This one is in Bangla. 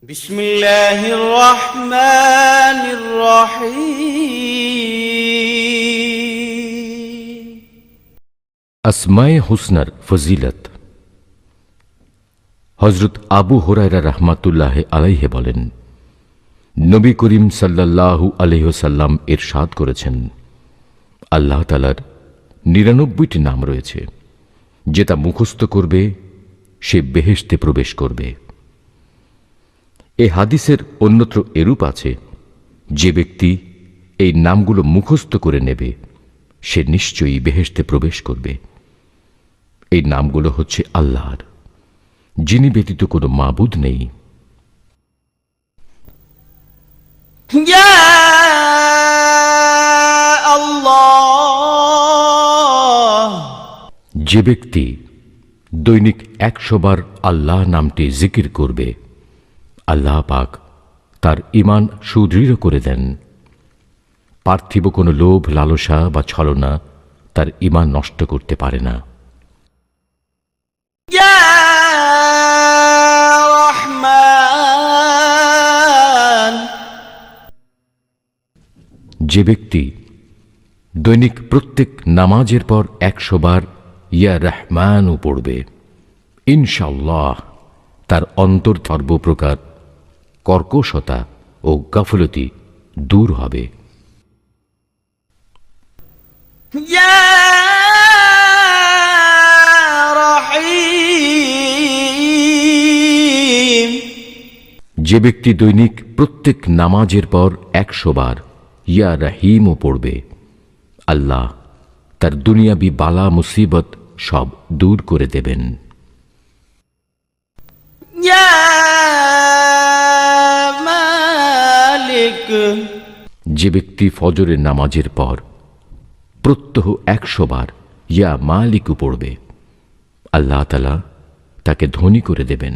বিসমিল্লাহির রহমানির রহিম। আসমায়ে হুসনার ফজিলত। হযরত আবু হুরায়রা রাহমাতুল্লাহি আলাইহি বলেন, নবী করিম সাল্লাল্লাহু আলাইহি ওয়াসাল্লাম ইরশাদ করেছেন, আল্লাহ তাআলার ৯৯টি নাম রয়েছে, যে তা মুখস্থ করবে সে বেহেশতে প্রবেশ করবে। এই হাদিসের অন্যত্র এরূপ আছে, যে ব্যক্তি এই নামগুলো মুখস্থ করে নেবে সে নিশ্চয়ই বেহেশতে প্রবেশ করবে। এই নামগুলো হচ্ছে আল্লাহর, যিনি ব্যতীত কোনো মাবুদ নেই। ইয়া আল্লাহ। যে ব্যক্তি দৈনিক ১০০ বার আল্লাহ নামটি জিকির করবে, আল্লাহ পাক তার ঈমান সুদৃঢ় করে দেন। পার্থিব কোনো লোভ, লালসা বা ছলনা তার ঈমান নষ্ট করতে পারে না। ইয়া রহমান। যে ব্যক্তি দৈনিক প্রত্যেক নামাজের পর ১০০ বার ইয়া রহমানও পড়বে, ইনশাআল্লাহ তার অন্তর সর্বপ্রকার কর্কশতা ও গাফলতি দূর হবে। ইয়া রহিম। যে ব্যক্তি দৈনিক প্রত্যেক নামাজের পর ১০০ বার ইয়া রহিমও পড়বে, আল্লাহ তার দুনিয়াবি বালা মুসিবত সব দূর করে দেবেন। ইয়া মালিক। যে ব্যক্তি ফজরের নামাজের পর প্রত্যহ ১০০ বার ইয়া মালিকও পড়বে, আল্লাহ তাআলা তাকে ধনী করে দেবেন।